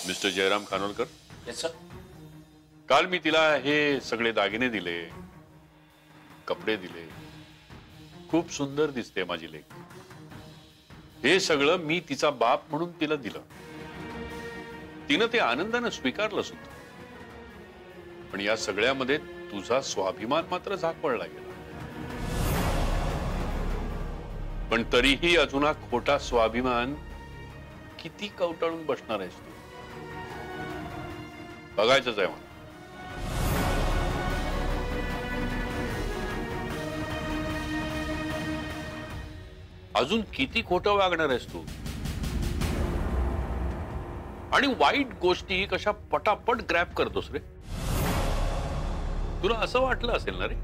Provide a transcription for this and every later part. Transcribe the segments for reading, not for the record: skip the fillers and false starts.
Mister Jairam Khanolkar, yes sir. काल मी तिला हे सगळे दागिने दिले, कपडे दिले. खूप सुंदर दिसते माझी लेक. हे सगळं मी तिचा बाप म्हणून तिला दिलं. तिनं ते आनंदानं स्वीकारलं सुद्धा. पण या सगळ्यामध्ये तुझा स्वाभिमान मात्र झाकवळला गेला. पण तरीही अजून हा खोटा स्वाभिमान किती कवटाळून बसणार आहेस तू? बघायचंच आहे मला. अजून किती खोटं वागणार आहेस तू? आणि वाईट गोष्टी कशा पटापट ग्रॅब करतोस रे? तुला असं वाटलं असेल ना रे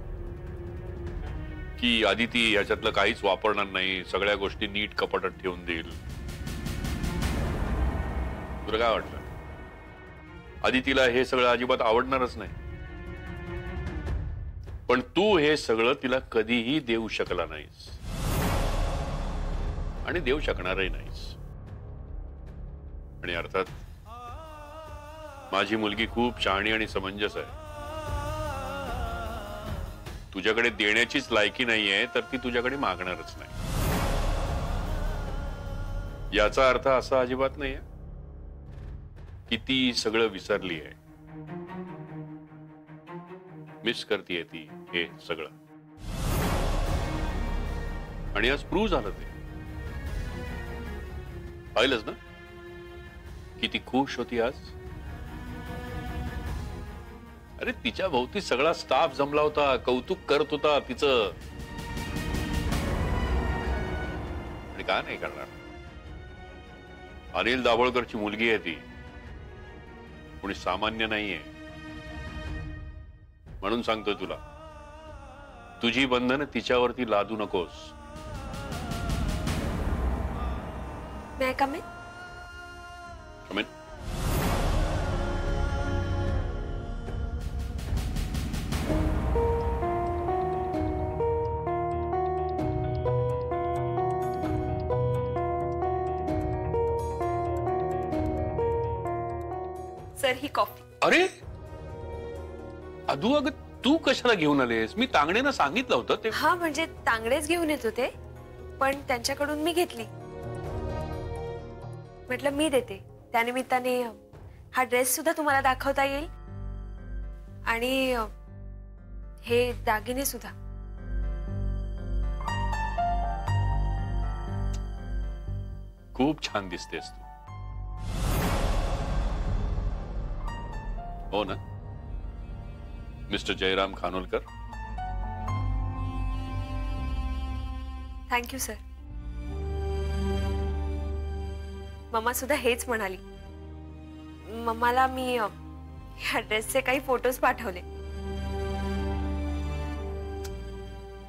की आदिती याच्यातलं काहीच वापरणार नाही, सगळ्या गोष्टी नीट कपाटात ठेवून देईल. तुला काय वाटलं? आदितीला हे सगळं अजिबात आवडणारच नाही. पण तू हे सगळं तिला कधीही देऊ शकला नाहीस आणि देऊ शकणारही नाहीस. आणि अर्थात माझी मुलगी खूप शहाणी आणि समंजस आहे. तुझ्याकडे देण्याचीच लायकी नाहीये तर ती तुझ्याकडे मागणारच नाही. याचा अर्थ असा अजिबात नाहीये की ती सगळं विसरली आहे. मिस करतीये ती हे सगळं. आणि आज प्रूव्ह झालं ते. पाहिलंच ना किती खुश होती आज. अरे तिच्या भोवती सगळा स्टाफ जमला होता, कौतुक करत होता तिचं. आणि का नाही करणार? अनिल दाभोळकरची मुलगी आहे ती, कोणी सामान्य नाहीये. म्हणून सांगतोय तुला, तुझी बंधनं तिच्यावरती लादू नकोस. May I come in? Come in. Sir he coffee. अरे अदू, अगं तू कशाला घेऊन आलेस? मी तांगडेनं सांगितलं होतं ते. हा म्हणजे तांगडेच घेऊन येत होते, पण त्यांच्याकडून मी घेतली. म्हटलं मी देते, त्यानिमित्ताने हा ड्रेस सुद्धा तुम्हाला दाखवता येईल आणि हे दागिने सुद्धा. खूप छान दिसतेस तू. हो ना mister Jairam Khanolkar? Thank you sir. Mamma सुद्धा हेच म्हणाली. मम्माला मी या ड्रेसचे काही फोटोज पाठवले.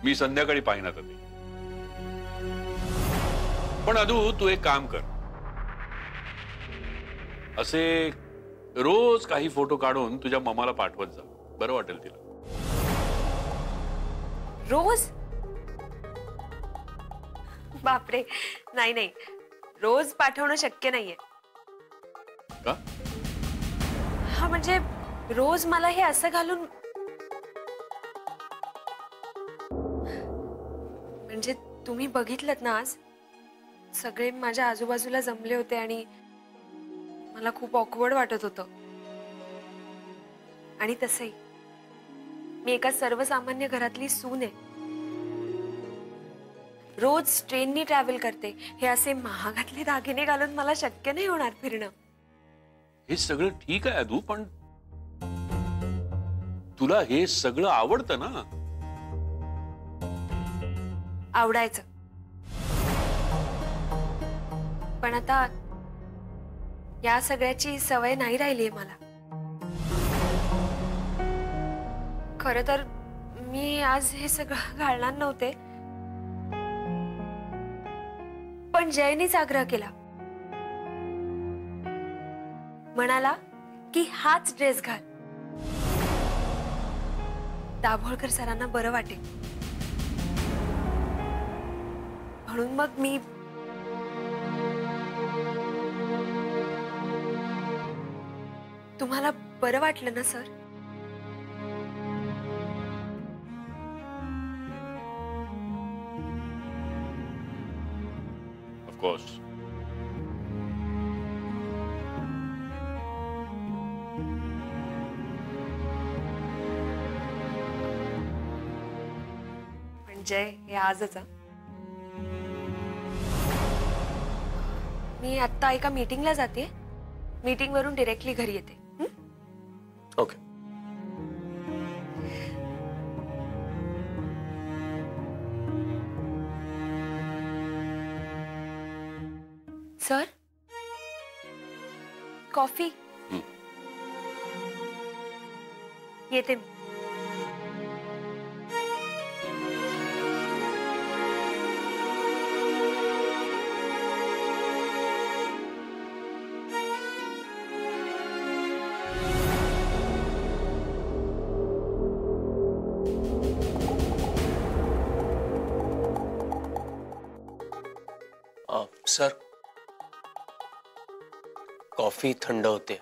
मी संध्याकाळी पाहिना तर ते. पण अदू तू एक काम कर, असे रोज काही फोटो काढून तुझ्या मम्माला पाठवत जा. बरं वाटेल तिला. रोज? बापरे, नाही नाही, रोज पाठवणं शक्य नाहीये. का? हा म्हणजे रोज मला हे असं घालून, म्हणजे तुम्ही बघितलत ना आज सगळे माझ्या आजूबाजूला जमले होते आणि मला खूप ऑकवर्ड वाटत होतं. आणि तसंही मी एका सर्वसामान्य घरातली सून आहे. रोज ट्रेननी ट्रॅव्हल करते. हे असे महागातले दागिने घालून मला शक्य नाही होणार फिरणं. हे सगळं ठीक आहे अदू, पण तुला हे सगळं आवडतं ना? आवडायचं, पण आता या सगळ्याची सवय नाही राहिलीये मला. खरं तर मी आज हे सगळं घालणार नव्हते, पण जयनीच आग्रह केला. म्हणाला की हाच ड्रेस घाल, दाभोळकर सरांना बरं वाटेल. म्हणून मग मी तुम्हाला बरं वाटलं ना सर? ऑफकोर्स. म्हणजे हे आजच. मी आता एका मीटिंगला जाते. मीटिंग वरून डिरेक्टली घरी येते. ओके. Sir, coffee. येते मी. सर, कॉफी थंड होते.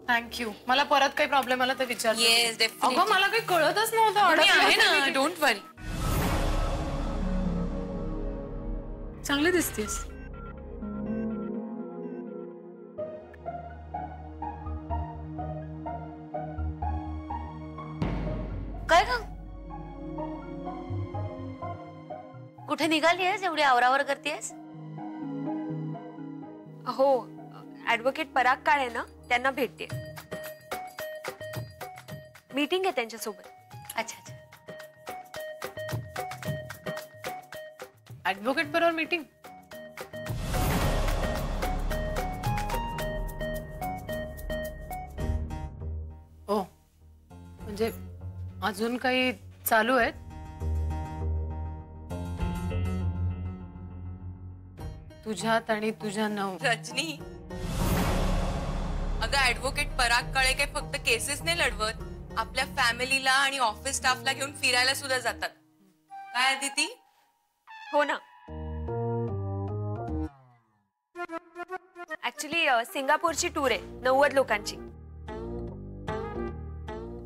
थँक्यू. मला परत काही प्रॉब्लेम आला तर विचार. Yes, definitely. अगं मला काही कळतच नव्हतं. मी आहे ना, अडकले. डोंट वरी. चांगली दिसतेस. काय ग? कुठे निघालीयस? एवढी आवरावर करतेस? हो, ऍडव्होकेट पराग काळे ना, त्यांना भेटते. मीटिंग आहे त्यांच्यासोबत. अच्छा अच्छा. ऍडव्होकेट बरोबर मीटिंग. ओ, म्हणजे अजून काही चालू आहेत? तुझ्यात आणि तुझ्या नऊ. रजनी, अगं ऍडव्होकेट पराग काळे काय फक्त केसेस नाही लढवत, आपल्या फॅमिलीला आणि ऑफिस स्टाफला घेऊन फिरायला सुद्धा जातात. काय अदिती? हो ना. ऍक्च्युली सिंगापूरची टूर आहे 90 लोकांची.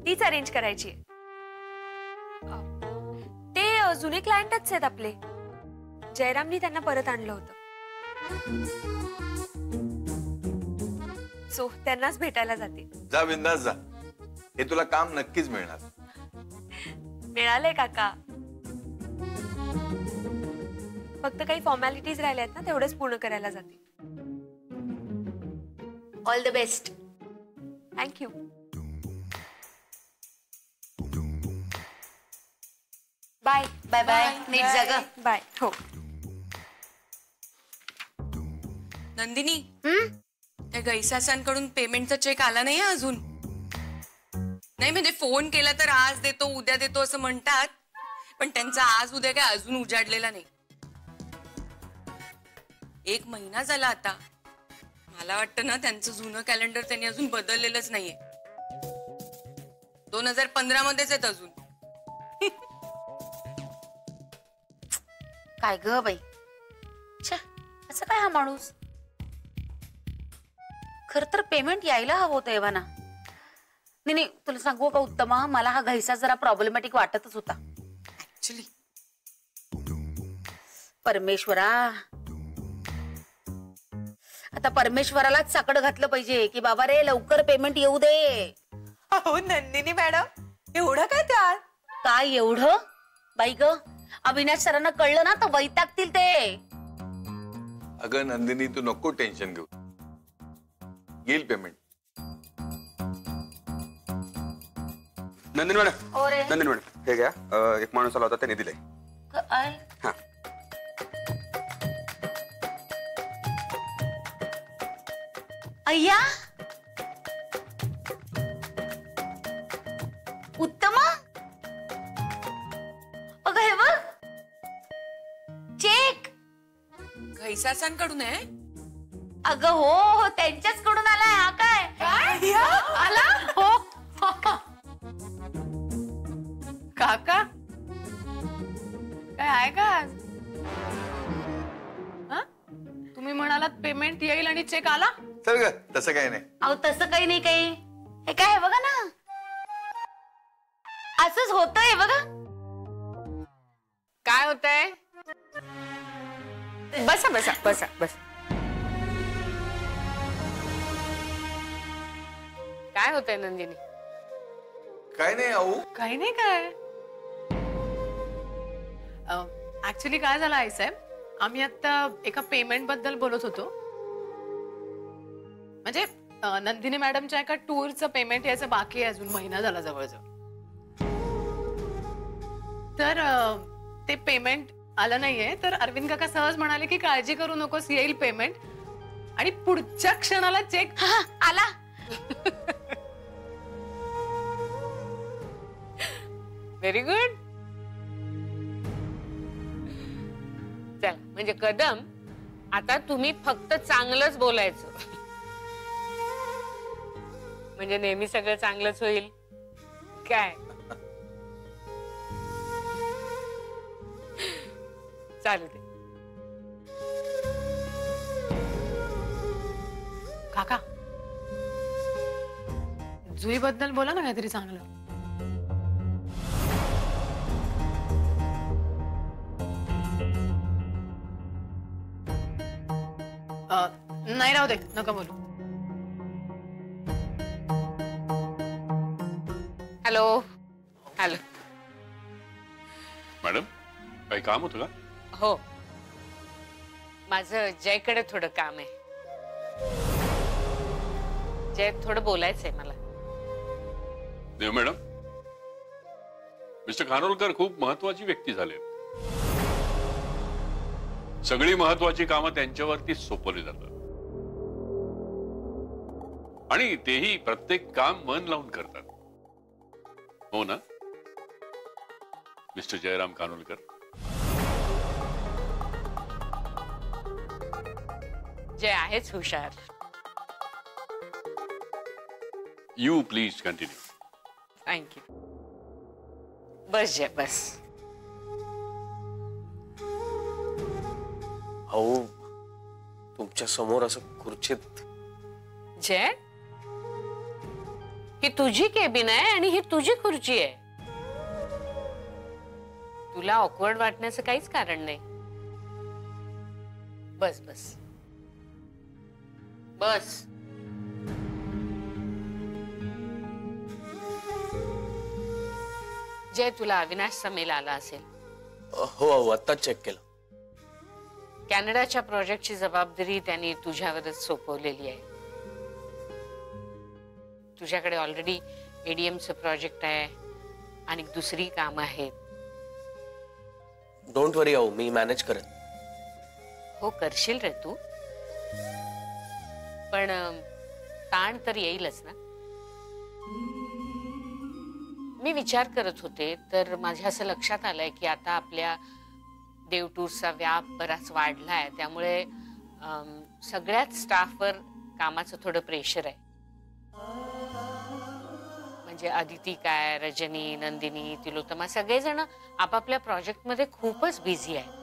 तीच अरेंज करायची आहे. ते जुने क्लायंटच आहेत आपले. जयरामनी त्यांना परत आणलं होतं. सो त्यांनाच भेटायला जाते. जा बिंदास जा. हे तुला काम नक्कीच मिळणार. मिळालंय काका. फक्त काही फॉर्मॅलिटीज राहिल्या आहेत ना, तेवढेच पूर्ण करायला जाते. All the best. Thank you. Bye. Bye bye. नीट जागा. बाय. हो. नंदिनी, त्या गैसासांकडून पेमेंटचा चेक आला नाही अजून. नाही म्हणजे फोन केला तर आज देतो उद्या देतो असं म्हणतात, पण त्यांचा आज उद्या काय अजून उजाडलेला नाही. 1 महिना झाला आता. मला वाटतं ना त्यांचं जुनं कॅलेंडर त्यांनी अजून बदललेलंच नाहीये. 2015 मध्येच आहेत अजून. काय ग बाई, असं काय हा माणूस. खर तर पेमेंट यायला हवं होतं एव्हाना. नाही, तुला सांगू का उत्तमा, मला हा घैसा जरा प्रॉब्लेमॅटिक वाटतच होता ऍक्च्युली. परमेश्वरा, आता परमेश्वरालाच साकडं घातलं पाहिजे की बाबा रे लवकर पेमेंट येऊ दे. हो नंदिनी मॅडम, एवढं काय त्यात? काय एवढं बाई ग, अविनाश सरांना कळलं ना तर वैतागतील ते. अगं नंदिनी, तू नको टेन्शन घेऊ. येईल पेमेंट. नंदिनी मॅडम, ओरे नंदिनी मॅडम, हे घ्या. एक माणूस आला होता, त्याने दिले. काय हा. अय्या उत्तमा, अगं हे बघ चेक. घैसासांकडून आहे? अगं हो, त्यांच्याच कडून आलाय. हा काय आला? हो. काका काय आहे का आज? हा? तुम्ही म्हणालात पेमेंट येईल आणि चेक आला? चल ग, तसं काही नाही. अहो तसं काही नाही काही. हे काय आहे बघा ना, असंच होतंय बघा. काय होतंय? बसा बसा बसा बसा. काय होतंय नंदिनी? काय नाही आऊ. काही नाही काय. ऍक्च्युली काय झालं आई साहेब, आम्ही आता एका पेमेंट बद्दल बोलत होतो. म्हणजे नंदिनी मॅडमच्या एका टूरचं पेमेंट यायचं बाकी आहे, अजून महिना झाला जवळजवळ. तर ते पेमेंट आलं नाहीये, तर अरविंद काका सहज म्हणाले की काळजी करू नकोस, येईल पेमेंट. आणि पुढच्या क्षणाला चेक आला. Very good. चल म्हणजे कदम, आता तुम्ही फक्त चांगलंच बोलायचं, म्हणजे नेहमी सगळं चांगलंच होईल. काय चालू दे. काका, जुई बद्दल बोला ना काहीतरी चांगलं. नाही राहू दे, नका बोलू. Hello hello. मॅडम, काही काम होतं का? हो, माझं जयकडे थोडं काम आहे. जय, थोडं बोलायचंय मला. देव मॅडम, मिस्टर खानोलकर खूप महत्वाची व्यक्ती झाले. सगळी महत्वाची कामं त्यांच्यावरती सोपवली जातात आणि तेही प्रत्येक काम मन लावून करतात. हो ना मिस्टर जयराम खानोलकर? जय आहेच हुशार. You please continue. थँक्यू. बस जय, बस. अहो, तुमच्या समोर असं खुर्चीत. जय, ही तुझी केबिन आहे आणि ही तुझी खुर्ची आहे. तुला ऑकवर्ड वाटण्याचं काहीच कारण नाही. बस बस बस. जय, तुला अविनाशचा मेल आला असेल. हो अहो, आत्ताच चेक केलं. कॅनडाच्या प्रोजेक्टची जबाबदारी त्यांनी तुझ्यावरच सोपवलेली आहे. तुझ्याकडे ऑलरेडी एडीएमचं प्रोजेक्ट आहे आणि दुसरी कामं आहेत. डोंट वरी अहो, मी मॅनेज करेन. हो, करशील रे तू, पण ताण तर येईलच ना. मी विचार करत होते तर माझ्या असं लक्षात आलंय की आता आपल्या देव टूरचा व्याप बराच वाढलाय, त्यामुळे सगळ्याच स्टाफवर कामाचं थोडं प्रेशर आहे. म्हणजे अदिती काय, रजनी, नंदिनी, तिलोत्तमा सगळेजण आपापल्या प्रोजेक्टमध्ये खूपच बिझी आहे.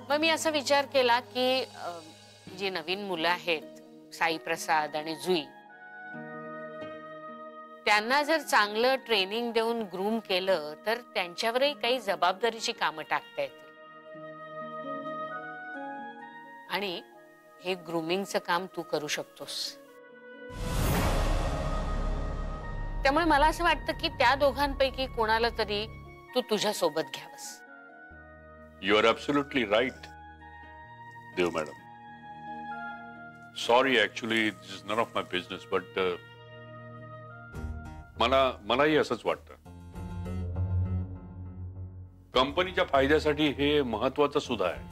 मग मी असा विचार केला की जी नवीन मुलं आहेत, साई प्रसाद आणि जुई, त्यांना जर चांगलं ट्रेनिंग देऊन ग्रूम केलं तर त्यांच्यावरही काही जबाबदारीची कामं टाकता येतील. आणि हे ग्रूमिंगचं काम तू करू शकतोस. त्यामुळे मला असं वाटतं की त्या दोघांपैकी कोणाला तरी तू तुझ्या सोबत घ्यावस. You are absolutely right Dev madam. Sorry, actually this is none of my business, but मलाही असंच वाटतं. कंपनीच्या फायद्यासाठी हे महत्वाचं सुद्धा आहे.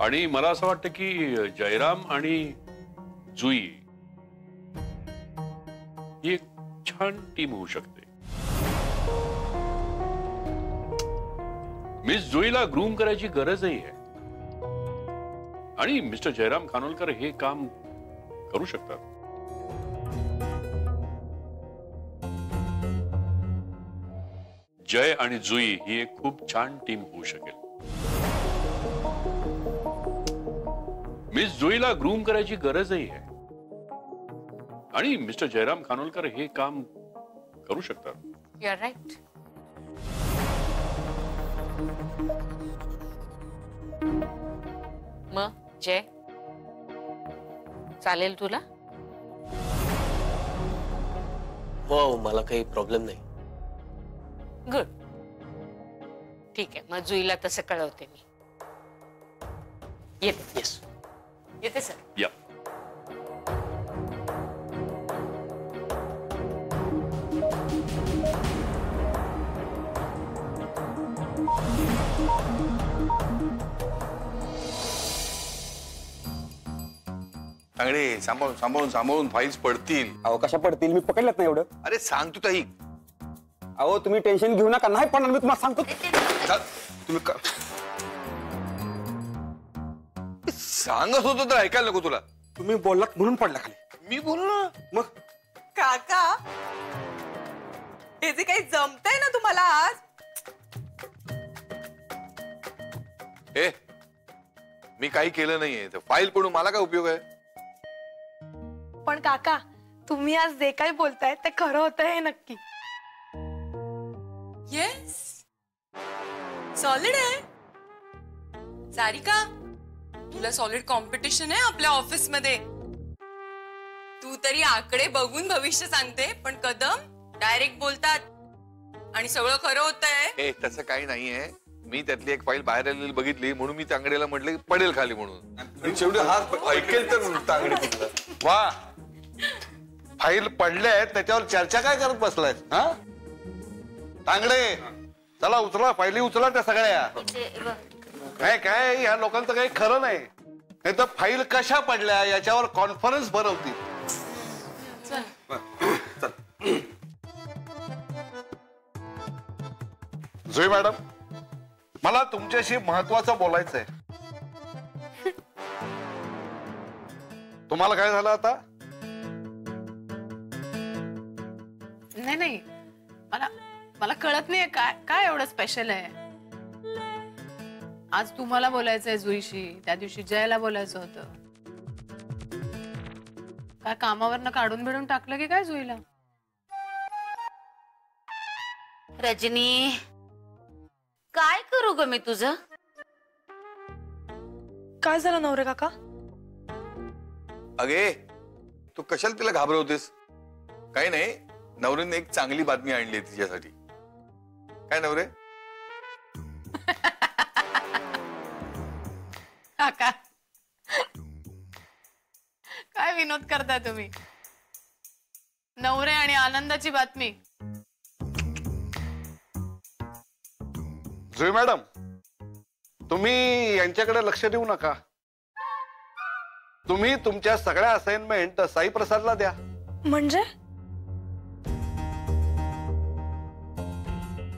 आणि मला असं वाटतं की जयराम आणि जुई ही एक छान टीम होऊ शकते. मिस जुईला ग्रूम करायची गरजही आहे आणि मिस्टर जयराम खानोलकर हे काम करू शकतात. जय आणि जुई ही एक खूप छान टीम होऊ शकेल. मिस जुईला ग्रूम करायची गरजही आहे आणि मिस्टर जयराम खानोलकर हे काम करू शकतात. You are right. मग जय, चालेल तुला? हो, मला काही प्रॉब्लेम नाही. गुड. ठीक आहे, मग जुईला तसं कळवते मी. येते. येस. येते सर. या. तांगडे, सांभाळून सांभाळून सांभाळून फाईल्स पडतील. अहो कशा पडतील, मी पकडल्यात नाही एवढं. अरे सांग तू ताई. अहो तुम्ही टेन्शन घेऊ नका, नाही पडणार, मी तुम्हाला सांगतो. तुम्ही सांगत होतो तर ऐकायला नको तुला. तुम्ही बोललात म्हणून पडला खाली. मी बोललो ना. मग काका, हे जे काही जमतंय ना तुम्हाला आज. ए, मी काही केलं नाहीये. फाईल पडून मला काय उपयोग आहे? पण काका, तुम्ही आज जे काही बोलताय ते खरं होतं हे नक्की. येस, सॉलिड आहे. सारिका, तुला सॉलिड कॉम्पिटिशन आहे आपल्या ऑफिस मध्ये. तू तरी आकडे बघून भविष्य सांगते, पण कदम डायरेक्ट बोलतात आणि सगळं खरं होतंय. ए, तसं काही नाहीये. मी त्यातली एक फाईल बाहेर आलेली बघितली म्हणून मी तांगडेला म्हटलं की पडेल खाली म्हणून. शेवटी हा ऐकेल तर तांगडे कुठला. वा, फाईल पडल्या त्याच्यावर चर्चा काय करत बसलाय? हा तांगडे, चला उचला फाईली, उचला त्या सगळ्या. काय काय या लोकांचं काही खरं नाही. नाही तर फाईल कशा पडल्या याच्यावर कॉन्फरन्स भरवतील. जुई मॅडम, मला तुमच्याशी महत्वाचं बोलायचंय. तुम्हाला काय झालं आता? नाही नाही, मला मला कळत नाहीये काय काय एवढं स्पेशल आहे. आज तुम्हाला बोलायचंय जुईशी, त्या दिवशी जयला बोलायचं होतं. काय कामावरनं काढून बिडून टाकलं की काय जुईला? रजनी, काय करू ग मी तुझं? काय झालं नवरे काका? अगे, तू कशाला तिला घाबरवतेस? काही नाही, नवऱ्याने एक चांगली बातमी आणली आहे तिच्यासाठी. काय नवरे? काका, काय विनोद करताय तुम्ही? नवरे आणि आनंदाची बातमी. जुई मॅडम, तुम्ही यांच्याकडे लक्ष देऊ नका. तुम्ही तुमच्या सगळ्या असाइनमेंट साई प्रसादला द्या. म्हणजे?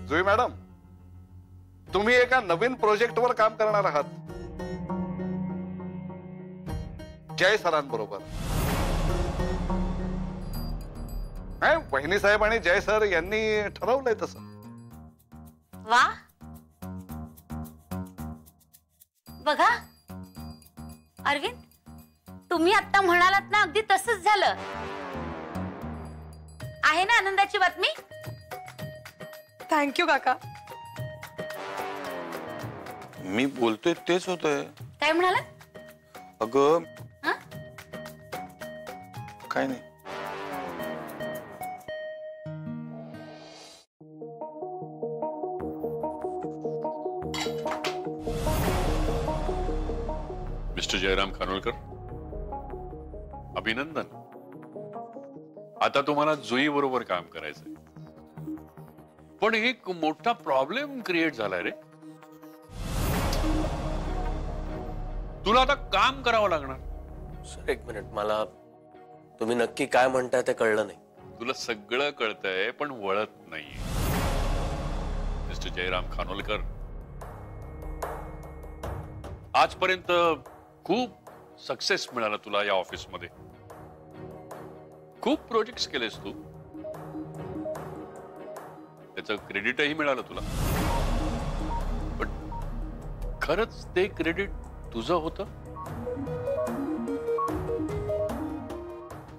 जुई मॅडम, तुम्ही एका नवीन प्रोजेक्टवर काम करणार आहात जय सरांबरोबर. वहिनी साहेब आणि जय सर यांनी ठरवलंय तसं. वा, बघा अरविंद, तुम्ही आता म्हणालात ना, अगदी तसंच झालं आहे ना. आनंदाची बातमी. थँक्यू काका. मी बोलतोय तेच होतंय. काय म्हणालात? अगं, हा? काय नाही. मिस्टर जयराम खानोलकर, अभिनंदन. आता तुम्हाला जुई बरोबर काम करायचंय. पण एक मोठा प्रॉब्लेम क्रिएट झालाय रे. तुला आता काम करावं लागणार. सर एक मिनिट, मला तुम्ही नक्की काय म्हणताय ते कळलं नाही. तुला सगळं कळतंय पण वळत नाहीये. मिस्टर जयराम खानोलकर, आजपर्यंत खूप सक्सेस मिळाला तुला या ऑफिसमध्ये. खूप प्रोजेक्ट्स केलेस तू. त्याचं क्रेडिटही मिळालं तुला, पण खरंच ते क्रेडिट तुझं होतं?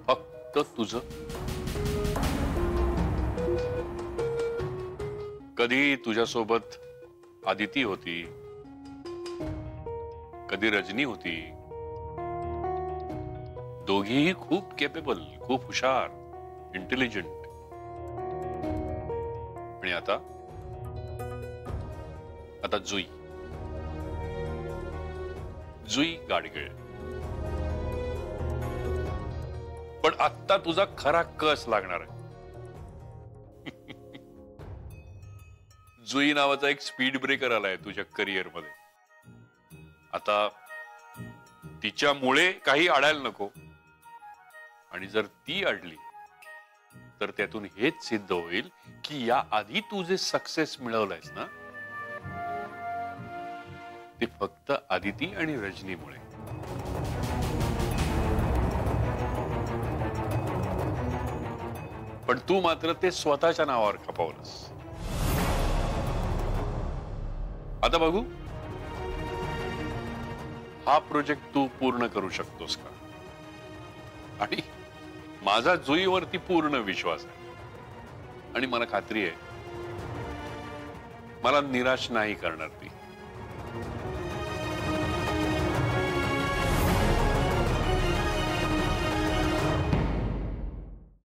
फक्त तुझं? कधी तुझ्यासोबत आदिती होती, कधी रजनी होती. दोघीही खूप केपेबल, खूप हुशार, इंटेलिजंट. आणि आता जुई गाडगीळ. पण आत्ता तुझा खरा कस लागणार आहे. जुई नावाचा एक स्पीड ब्रेकर आलाय तुझ्या करिअर मध्ये. आता तिच्यामुळे काही अडायला नको. आणि जर ती अडली तर त्यातून हेच सिद्ध होईल की या आधी तू जे सक्सेस मिळवलंयस ना, ते फक्त आदिती आणि रजनीमुळे. पण तू मात्र ते स्वतःच्या नावावर खपवलंस. आता बघू हा प्रोजेक्ट तू पूर्ण करू शकतोस का. आणि माझा जुईवरती पूर्ण विश्वास आहे आणि मला खात्री आहे मला निराश नाही करणार ती.